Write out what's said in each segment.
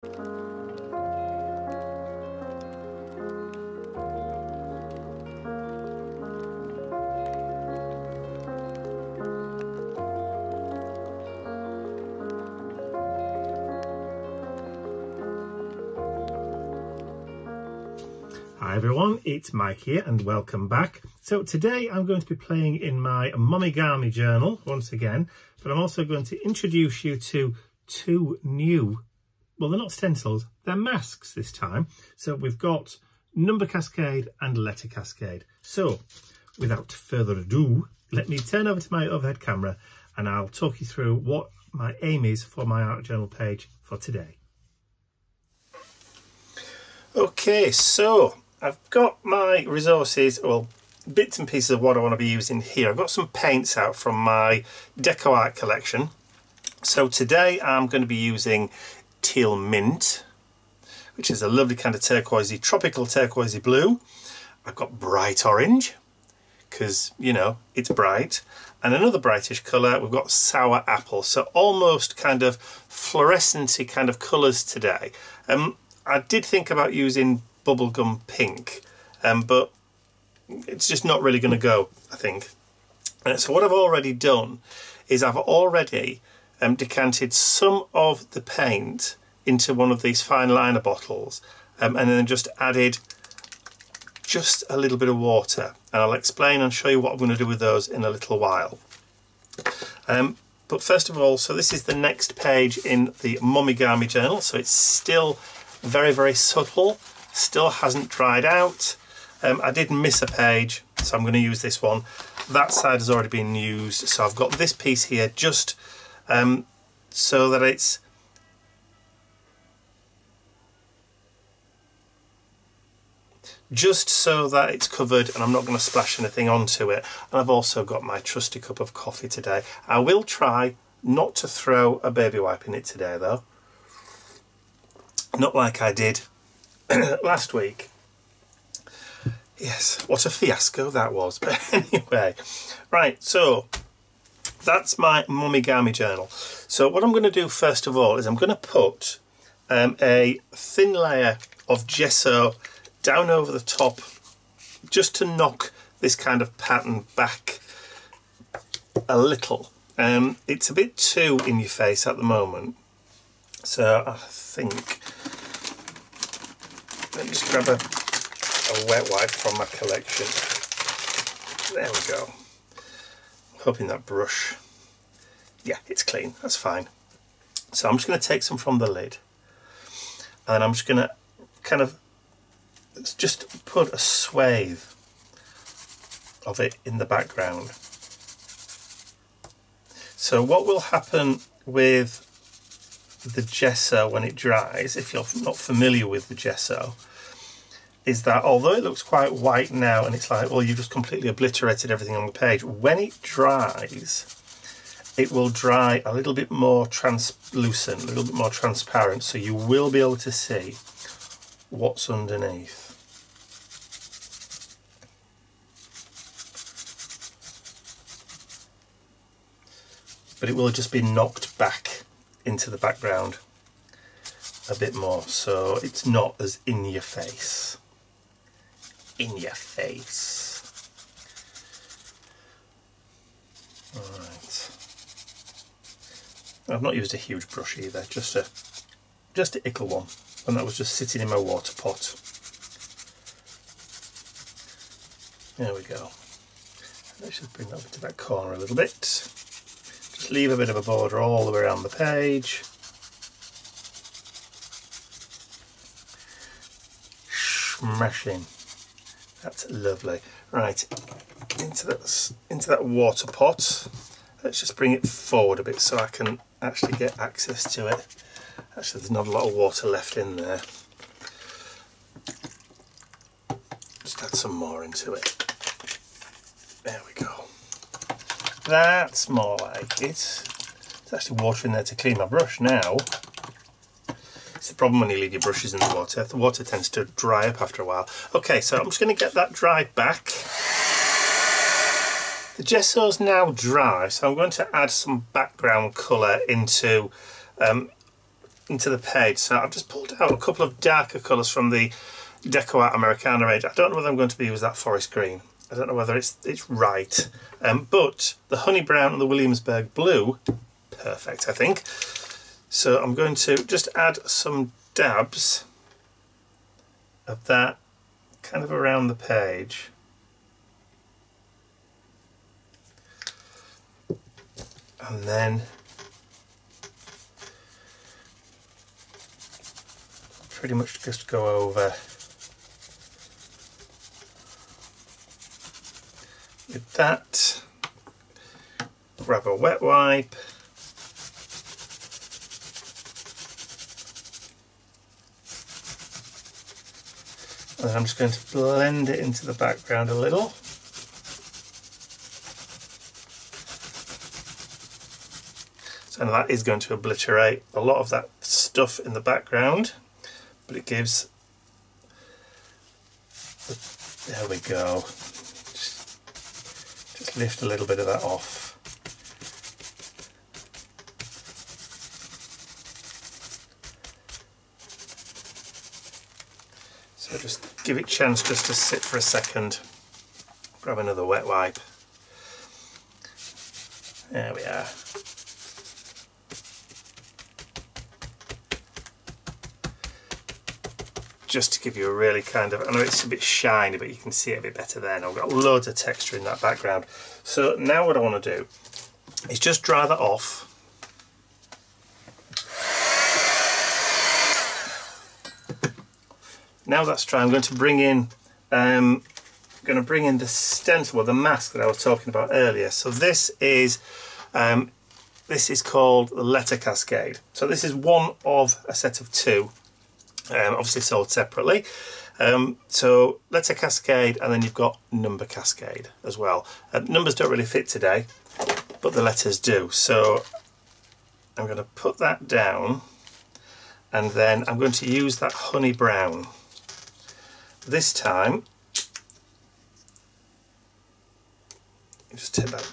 Hi everyone, it's Mike here and welcome back. So today I'm going to be playing in my Momigami journal once again, but I'm also going to introduce you to two new, well, they're not stencils, they're masks this time. So we've got number cascade and letter cascade. So without further ado, let me turn over to my overhead camera and I'll talk you through what my aim is for my art journal page for today. Okay, so I've got my resources, well, bits and pieces of what I want to be using here. I've got some paints out from my Deco Art collection. So today I'm going to be using Teal Mint, which is a lovely kind of turquoisey, tropical turquoisey blue. I've got Bright Orange, because, you know, it's bright. And another brightish colour, we've got Sour Apple. So almost kind of fluorescent-y kind of colours today. I did think about using bubblegum pink, but it's just not really going to go, I think. So what I've already done is I've already decanted some of the paint into one of these fine liner bottles, and then just added just a little bit of water, and I'll explain and show you what I'm going to do with those in a little while. But first of all, so this is the next page in the Momigami journal, so it's still very, very subtle, still hasn't dried out. I did miss a page, so I'm going to use this one. That side has already been used, so I've got this piece here just so that it's covered and I'm not going to splash anything onto it. And I've also got my trusty cup of coffee today. I will try not to throw a baby wipe in it today though. Not like I did last week. Yes, what a fiasco that was. But anyway, right, so that's my Momigami journal. So what I'm going to do first of all is I'm going to put a thin layer of gesso down over the top just to knock this kind of pattern back a little. It's a bit too in your face at the moment, so I think let me just grab a wet wipe from my collection. There we go. I'm hoping that brush, yeah, it's clean, that's fine. So I'm just going to take some from the lid and I'm just going to kind of just put a swathe of it in the background. So what will happen with the gesso when it dries, if you're not familiar with the gesso, is that although it looks quite white now and it's like, well, you've just completely obliterated everything on the page, when it dries, it will dry a little bit more translucent, a little bit more transparent, so you will be able to see what's underneath. But it will just be knocked back into the background a bit more, so it's not as in your face. In your face. Alright. I've not used a huge brush either, just a ickle one, and that was just sitting in my water pot. There we go. Let's just bring that into that corner a little bit. Just leave a bit of a border all the way around the page. Smashing. That's lovely. Right, into that water pot. Let's just bring it forward a bit so I can actually get access to it. Actually, there's not a lot of water left in there. Just add some more into it. There we go. That's more like it. There's actually water in there to clean my brush now. It's the problem when you leave your brushes in the water. The water tends to dry up after a while. Okay, so I'm just going to get that dried back. The gesso's now dry, so I'm going to add some background colour into into the page. So I've just pulled out a couple of darker colours from the Deco Art Americana range. I don't know whether I'm going to use that forest green. I don't know whether it's right. But the honey brown and the Williamsburg blue, perfect, I think. So I'm going to just add some dabs of that kind of around the page. And then pretty much just go over with that. Grab a wet wipe. And then I'm just going to blend it into the background a little. So that is going to obliterate a lot of that stuff in the background, but it gives, there we go, just lift a little bit of that off. So just give it a chance just to sit for a second. Grab another wet wipe. There we are. Just to give you a really kind of, I know it's a bit shiny, but you can see it a bit better there. And I've got loads of texture in that background. So now what I want to do is just dry that off. Now that's dry, I'm going to bring in the stencil, or the mask that I was talking about earlier. So this is called the Letter Cascade. So this is one of a set of two. Obviously sold separately. So Letter Cascade, and then you've got Number Cascade as well. Numbers don't really fit today, but the letters do. So I'm going to put that down, and then I'm going to use that honey brown. This time, just take that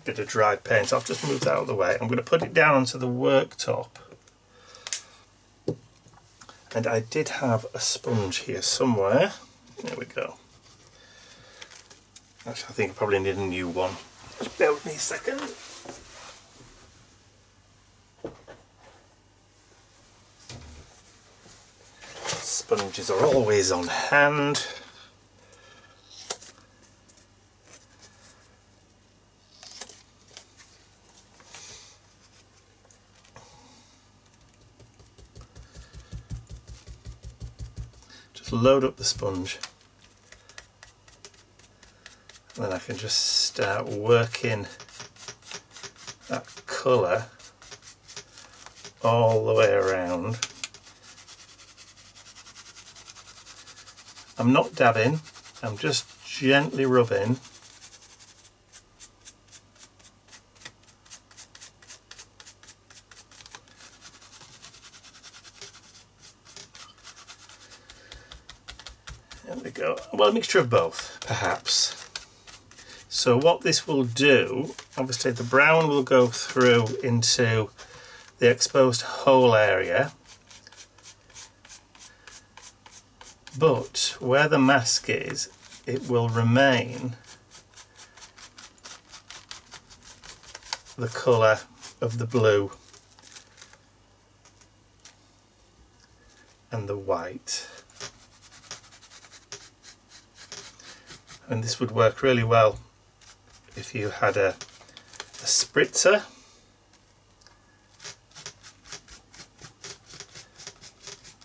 bit of dried paint off, just move that out of the way. I'm going to put it down onto the worktop. And I did have a sponge here somewhere. There we go. Actually, I think I probably need a new one. Just bear with me a second. Sponges are always on hand. Load up the sponge, and then I can just start working that colour all the way around. I'm not dabbing, I'm just gently rubbing. There we go. Well, a mixture of both, perhaps. So what this will do, obviously the brown will go through into the exposed hole area, but where the mask is, it will remain the colour of the blue and the white. And this would work really well if you had a spritzer,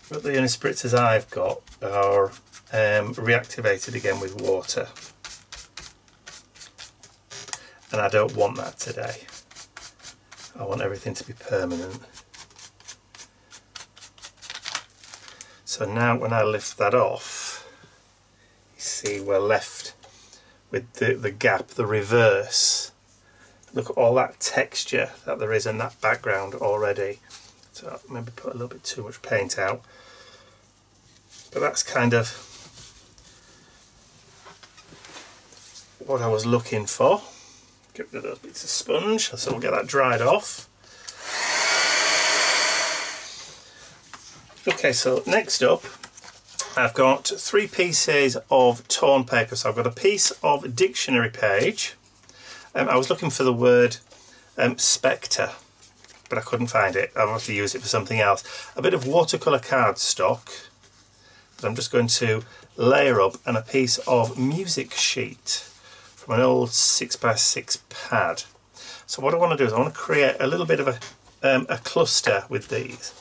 but the only spritzers I've got are reactivated again with water, and I don't want that today. I want everything to be permanent. So now when I lift that off, you see we're left with the gap, the reverse. Look at all that texture that there is in that background already. So maybe put a little bit too much paint out, but that's kind of what I was looking for. Get rid of those bits of sponge, so we'll get that dried off. Okay, so next up I've got 3 pieces of torn paper. So I've got a piece of dictionary page. I was looking for the word spectre, but I couldn't find it. I'll have to use it for something else. A bit of watercolour cardstock that I'm just going to layer up, and a piece of music sheet from an old 6x6 pad. So what I want to do is I want to create a little bit of a cluster with these,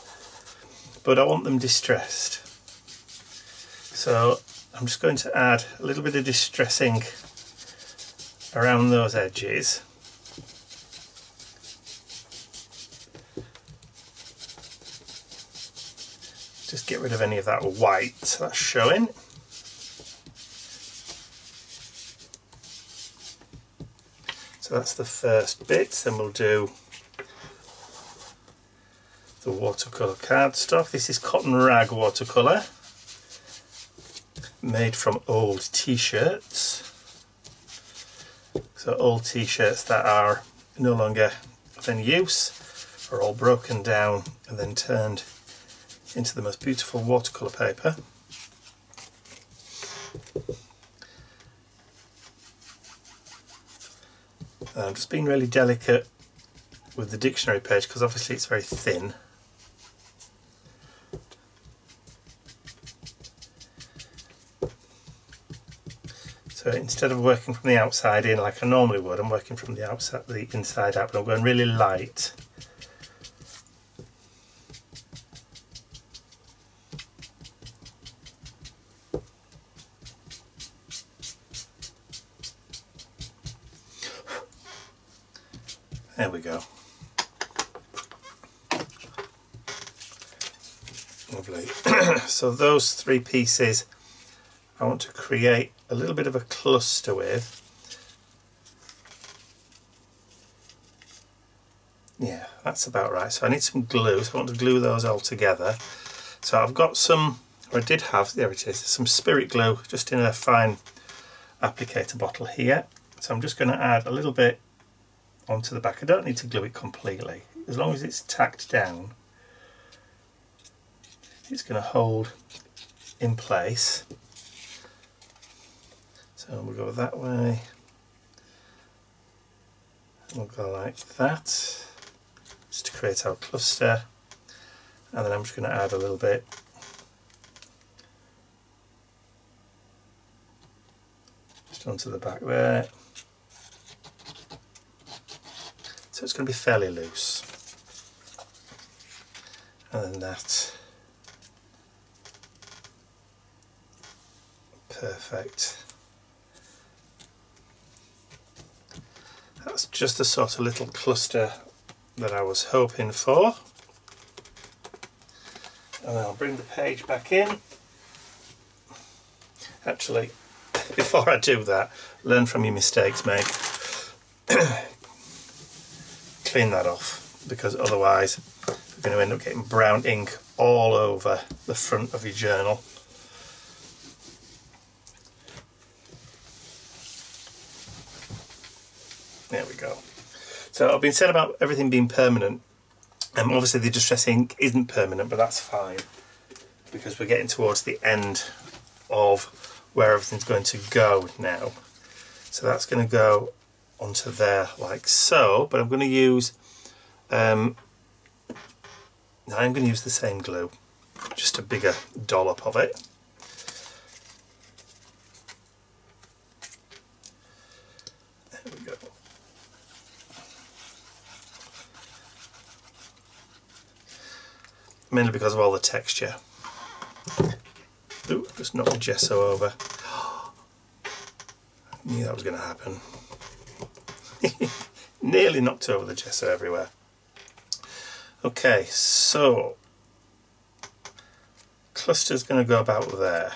but I want them distressed. So I'm just going to add a little bit of distressing around those edges. Just get rid of any of that white that's showing. So that's the first bit. Then we'll do the watercolour cardstock. This is cotton rag watercolour, made from old t-shirts. So old t-shirts that are no longer in use are all broken down and then turned into the most beautiful watercolour paper. I'm just being really delicate with the dictionary page because obviously it's very thin. So instead of working from the outside in like I normally would, I'm working from the outside, the inside out, but I'm going really light. There we go. Lovely. So those 3 pieces I want to create a little bit of a cluster with. Yeah, that's about right. So I need some glue, so I want to glue those all together. So I've got some, or I did have, there it is, some spirit glue just in a fine applicator bottle here. So I'm just going to add a little bit onto the back. I don't need to glue it completely. As long as it's tacked down, it's going to hold in place. So we'll go that way. We'll go like that, just to create our cluster. And then I'm just going to add a little bit just onto the back there. So it's going to be fairly loose. And then that. Perfect. That's just the sort of little cluster that I was hoping for. And then I'll bring the page back in. Actually, before I do that, learn from your mistakes, mate. Clean that off, because otherwise you're going to end up getting brown ink all over the front of your journal. There we go. So I've been said about everything being permanent. Obviously the distress ink isn't permanent, but that's fine because we're getting towards the end of where everything's going to go now. So that's going to go onto there like so, but I'm going to use I'm going to use the same glue, just a bigger dollop of it. There we go. Mainly because of all the texture. Ooh, just knocked the gesso over. I knew that was going to happen. Nearly knocked over the gesso everywhere. Okay, so cluster's going to go about there.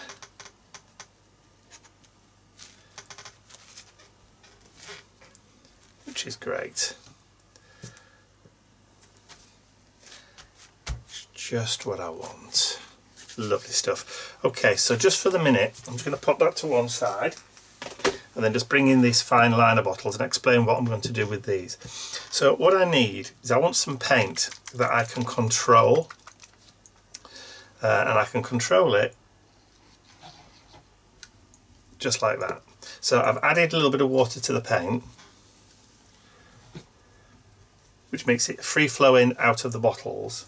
Which is great. It's just what I want. Lovely stuff. Okay, so just for the minute, I'm just going to pop that to one side and then just bring in these fine liner bottles and explain what I'm going to do with these. So what I need is I want some paint that I can control. and I can control it just like that. So I've added a little bit of water to the paint, which makes it free flowing out of the bottles,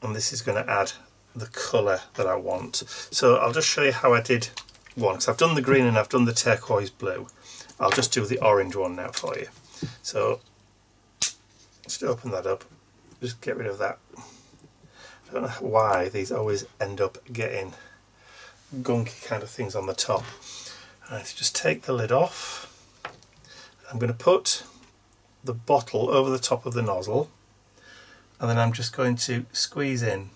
and this is going to add the colour that I want. So I'll just show you how I did one, because I've done the green and I've done the turquoise blue. I'll just do the orange one now for you. So just open that up, just get rid of that. I don't know why these always end up getting gunky kind of things on the top. Alright, so just take the lid off. I'm going to put the bottle over the top of the nozzle, and then I'm just going to squeeze in.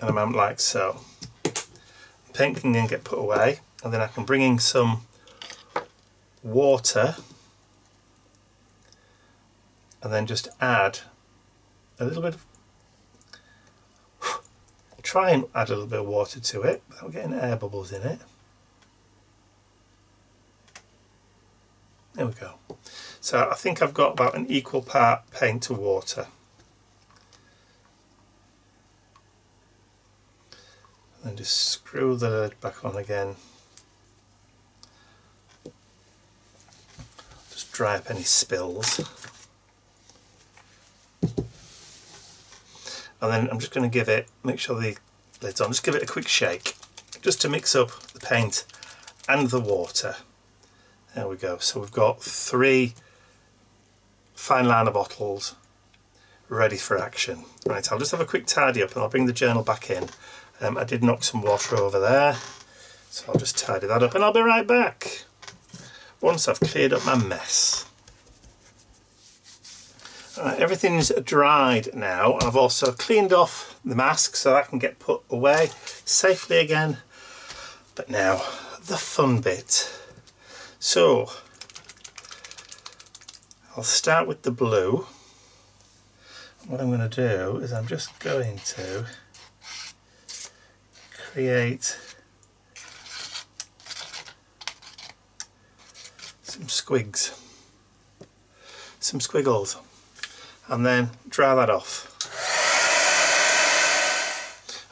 An amount like so. Paint can then get put away, and then I can bring in some water and then just add a little bit of, try and add a little bit of water to it without getting air bubbles in it. There we go. So I think I've got about an equal part paint to water. And just screw the lid back on again. Just dry up any spills. And then I'm just going to give it, make sure the lid's on, just give it a quick shake, just to mix up the paint and the water. There we go. So we've got 3 fine liner bottles ready for action. Right, I'll just have a quick tidy up and I'll bring the journal back in. I did knock some water over there, so I'll just tidy that up and I'll be right back once I've cleared up my mess. Alright, everything's dried now. I've also cleaned off the mask so that can get put away safely again. But now, the fun bit. So, I'll start with the blue. What I'm going to do is I'm just going to create some squigs, some squiggles, and then dry that off.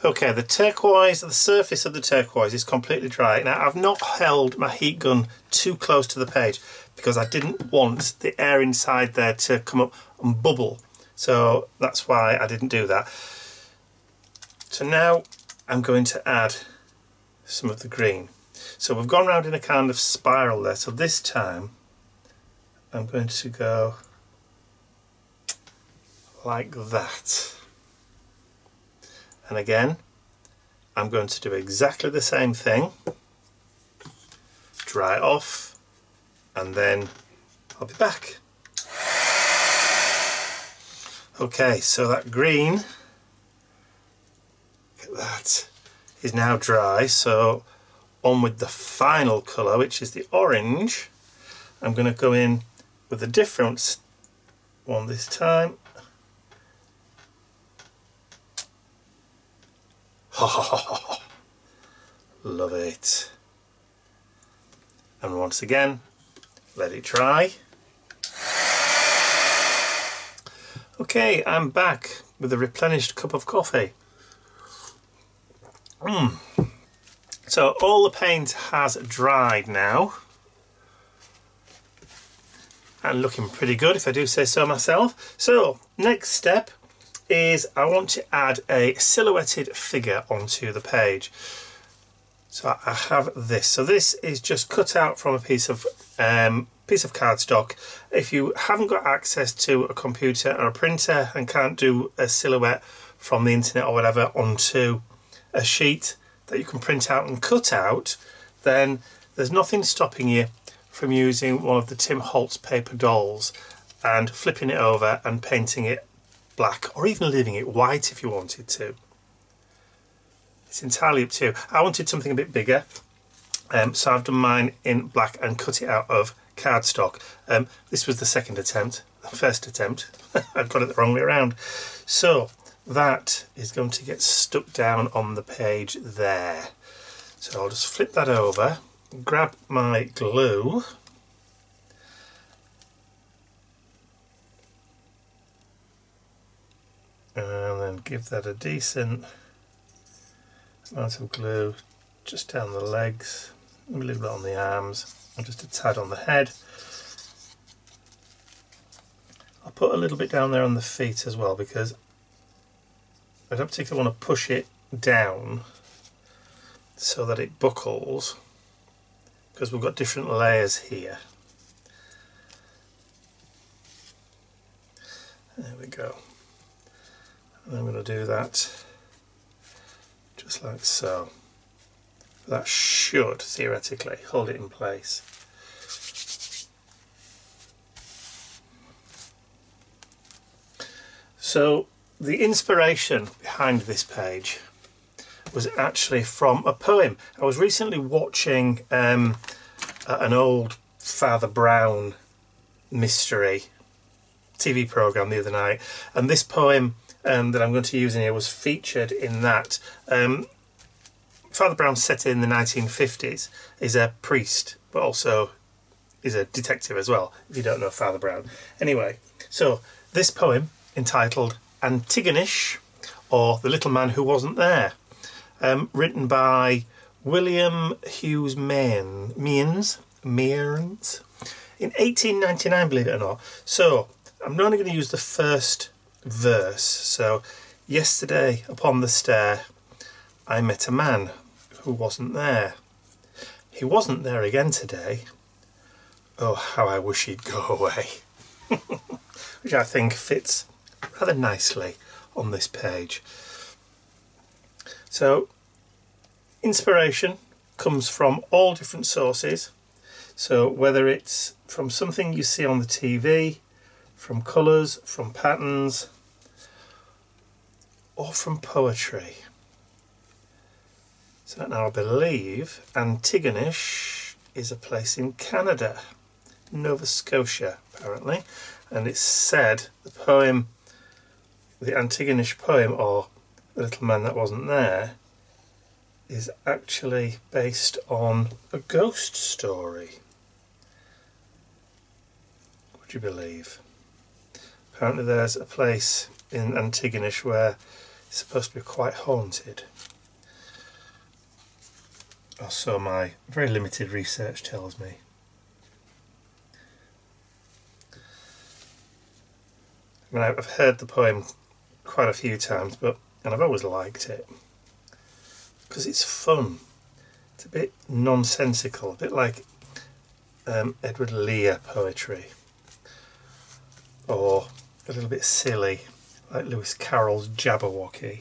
Okay, the turquoise, the surface of the turquoise is completely dry. Now I've not held my heat gun too close to the page because I didn't want the air inside there to come up and bubble, so that's why I didn't do that. So now I'm going to add some of the green. So we've gone round in a kind of spiral there, so this time I'm going to go like that. And again, I'm going to do exactly the same thing. Dry it off, and then I'll be back. Okay, so that green, that is now dry, so on with the final colour, which is the orange. I'm going to go in with a different one this time. Love it. And once again, let it dry. Okay, I'm back with a replenished cup of coffee. So all the paint has dried now and looking pretty good, if I do say so myself. So next step is I want to add a silhouetted figure onto the page. So I have this. So this is just cut out from a piece of cardstock. If you haven't got access to a computer or a printer and can't do a silhouette from the internet or whatever onto a sheet that you can print out and cut out, then there's nothing stopping you from using one of the Tim Holtz paper dolls and flipping it over and painting it black, or even leaving it white if you wanted to. It's entirely up to you. I wanted something a bit bigger, so I've done mine in black and cut it out of cardstock. This was the second attempt. The first attempt, I've got it the wrong way around. So that is going to get stuck down on the page there. So I'll just flip that over, grab my glue, and give that a decent amount of glue just down the legs, a little bit on the arms, and just a tad on the head. I'll put a little bit down there on the feet as well, because I don't particularly want to push it down so that it buckles, because we've got different layers here. There we go. And I'm going to do that just like so. That should theoretically hold it in place. So the inspiration behind this page was actually from a poem. I was recently watching an old Father Brown mystery TV programme the other night, and this poem that I'm going to use in here was featured in that. Father Brown, set in the 1950s, is a priest, but also is a detective as well, if you don't know Father Brown. Anyway, so this poem, entitled Antigonish, or The Little Man Who Wasn't There, written by William Hughes Mearns in 1899, believe it or not. So I'm only going to use the first verse. So, yesterday upon the stair I met a man who wasn't there. He wasn't there again today. Oh, how I wish he'd go away. Which I think fits rather nicely on this page. So, inspiration comes from all different sources. So whether it's from something you see on the TV, from colours, from patterns, or from poetry. So now I believe Antigonish is a place in Canada, Nova Scotia apparently, and it's said the poem, the Antigonish poem, or The Little Man That Wasn't There, is actually based on a ghost story. Would you believe? Apparently there's a place in Antigonish where it's supposed to be quite haunted. Or so my very limited research tells me. I mean, I've heard the poem quite a few times, and I've always liked it because it's fun. It's a bit nonsensical, a bit like Edward Lear poetry, or a little bit silly like Lewis Carroll's Jabberwocky.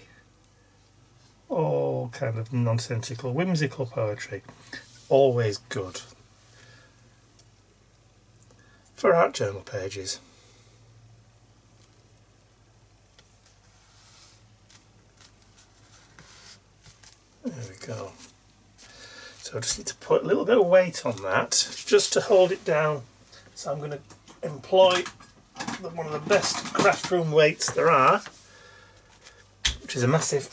All kind of nonsensical, whimsical poetry. Always good for art journal pages. There we go. So I just need to put a little bit of weight on that just to hold it down. So I'm going to employ one of the best craft room weights there are, which is a massive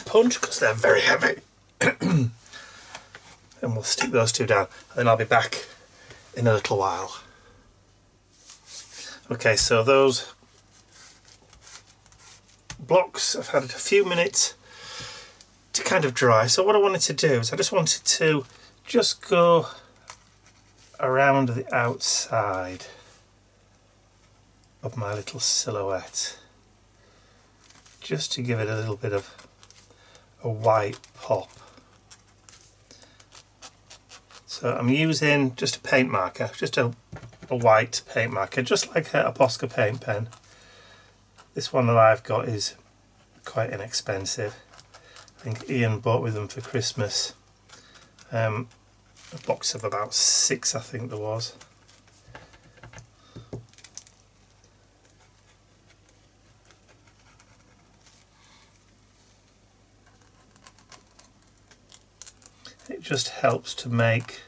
punch because they're very heavy. And we'll stick those two down, and then I'll be back in a little while. Okay, so those blocks have had a few minutes to kind of dry. So what I wanted to do is I just wanted to just go around the outside of my little silhouette, just to give it a little bit of a white pop. So I'm using just a paint marker, just a white paint marker, just like a Posca paint pen. This one that I've got is quite inexpensive. I think Ian bought with them for Christmas. A box of about 6, I think there was. It just helps to make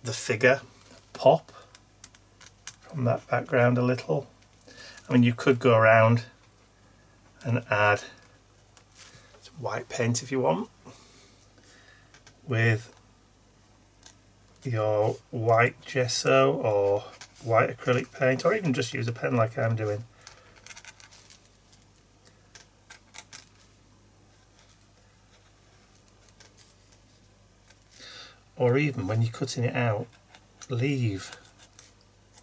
the figure pop from that background a little. I mean, you could go around and add some white paint if you want, with your white gesso or white acrylic paint, or even just use a pen like I'm doing. Or even when you're cutting it out, leave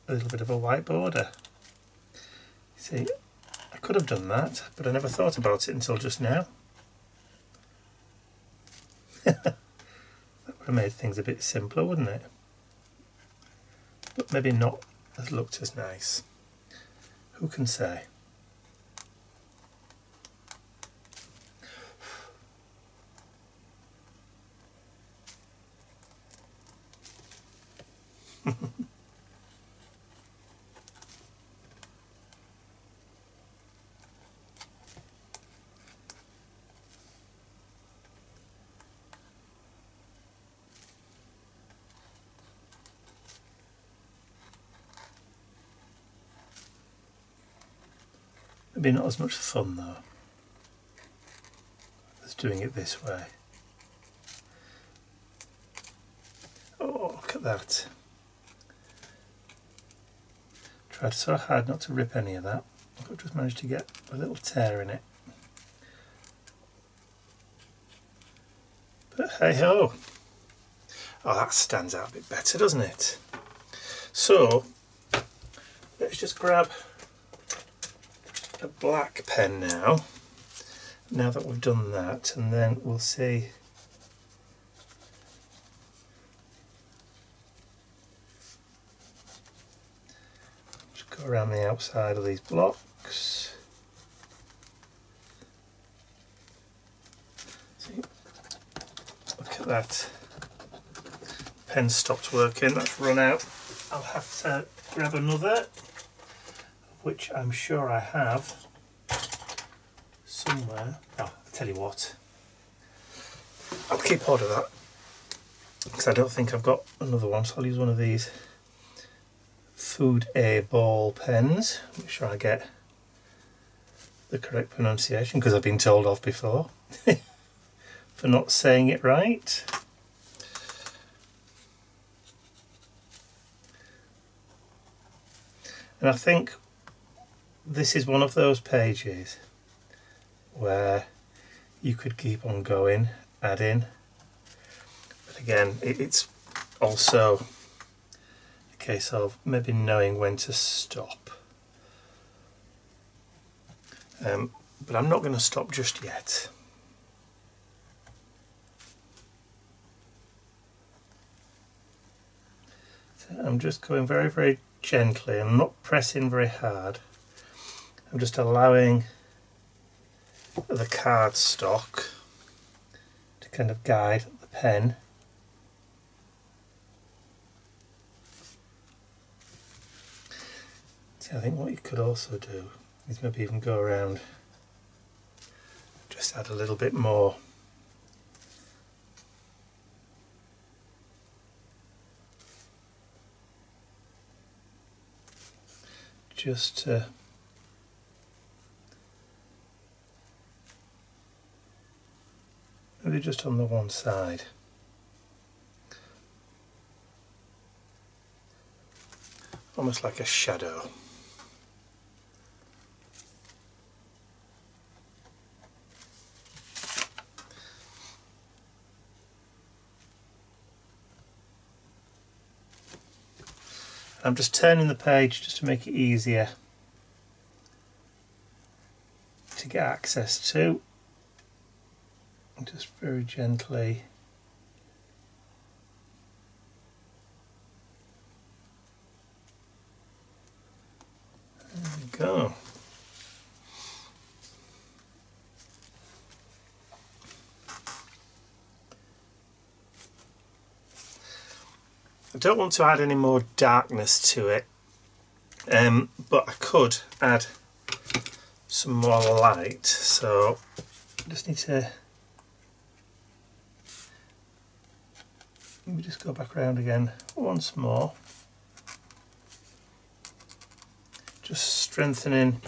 a little bit of a white border. See, I could have done that, but I never thought about it until just now. That would have made things a bit simpler, wouldn't it? But maybe not as looked as nice. Who can say? Maybe not as much fun though as doing it this way. Oh, look at that. Tried so hard not to rip any of that. I've just managed to get a little tear in it. But hey ho! Oh, that stands out a bit better, doesn't it? So, let's just grab a black pen now that we've done that, and then we'll see just go around the outside of these blocks. See, look at that, pen stopped working, that's run out. I'll have to grab another, which I'm sure I have somewhere. Oh, I'll tell you what, I'll keep hold of that because I don't think I've got another one, so I'll use one of these Food A ball pens. Make sure I get the correct pronunciation because I've been told off before for not saying it right. And I think this is one of those pages where you could keep on going, adding, but again it's also a case of maybe knowing when to stop. But I'm not going to stop just yet. So I'm just going very, very gently. I'm not pressing very hard. I'm just allowing the cardstock to kind of guide the pen. See, I think what you could also do is maybe even go around, just add a little bit more. Just to maybe just on the one side. Almost like a shadow. I'm just turning the page just to make it easier to get access to. Just very gently. There we go. I don't want to add any more darkness to it, but I could add some more light, so I just need to maybe just go back around again once more, just strengthening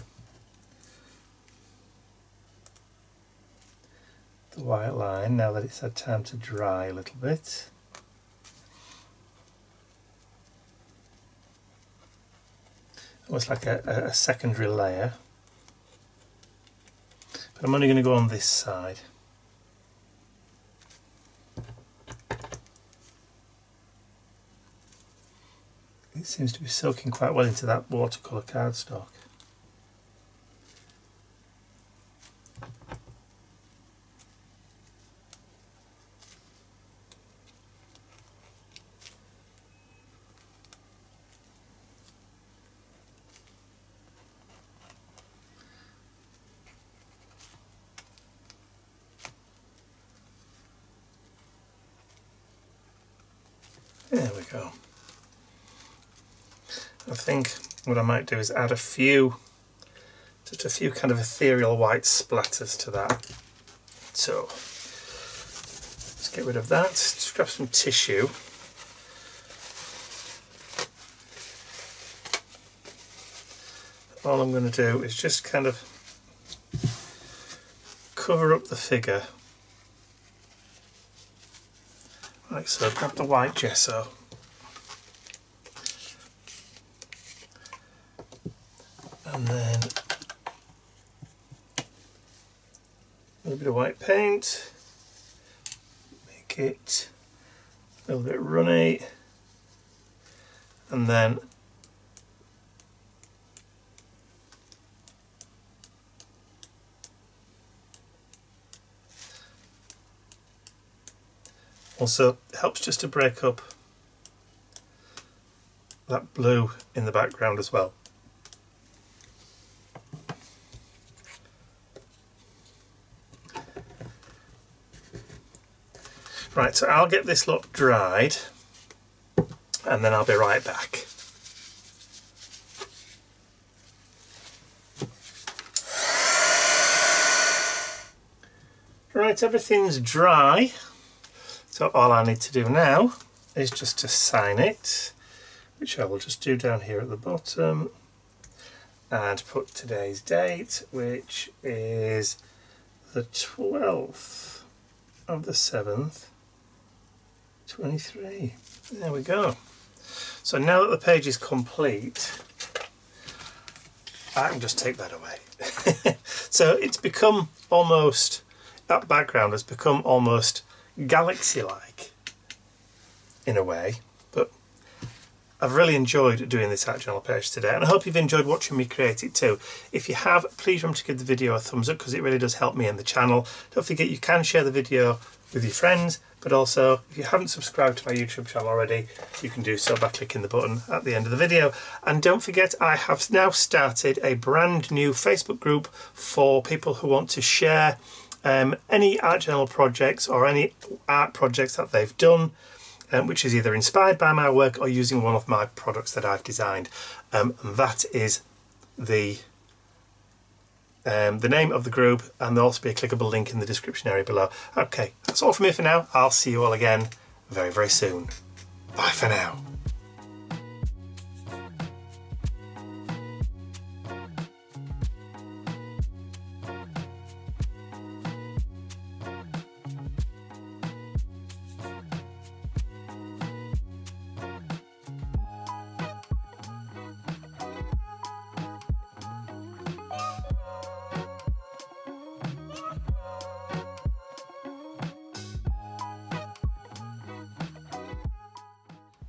the white line now that it's had time to dry a little bit. almost like a secondary layer. But I'm only going to go on this side. It seems to be soaking quite well into that watercolour cardstock. There we go. I think what I might do is add just a few kind of ethereal white splatters to that. So let's get rid of that. Just grab some tissue. All I'm going to do is just kind of cover up the figure. Like so. Grab the white gesso. And then a little bit of white paint, make it a little bit runny, and then also helps just to break up that blue in the background as well. Right, so I'll get this lot dried and then I'll be right back. Right, everything's dry, so all I need to do now is just to sign it, which I will just do down here at the bottom, and put today's date, which is the 12th of the 7th, 23. There we go. So now that the page is complete, I can just take that away. So it's become almost, that background has become almost galaxy-like in a way, but I've really enjoyed doing this art journal page today, and I hope you've enjoyed watching me create it too. If you have, please remember to give the video a thumbs up because it really does help me and the channel. Don't forget you can share the video with your friends, but also if you haven't subscribed to my YouTube channel already, you can do so by clicking the button at the end of the video. And don't forget, I have now started a brand new Facebook group for people who want to share any art journal projects or any art projects that they've done, which is either inspired by my work or using one of my products that I've designed. And that is the name of the group, and there'll also be a clickable link in the description area below. Okay, that's all from me for now. I'll see you all again very, very soon. Bye for now.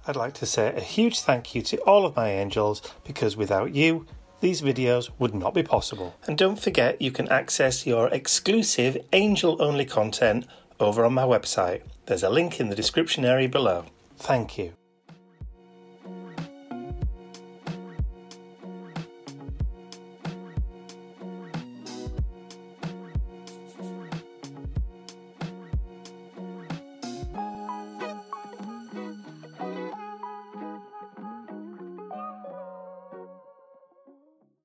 I'd like to say a huge thank you to all of my angels, because without you, these videos would not be possible. And don't forget, you can access your exclusive angel-only content over on my website. There's a link in the description area below. Thank you.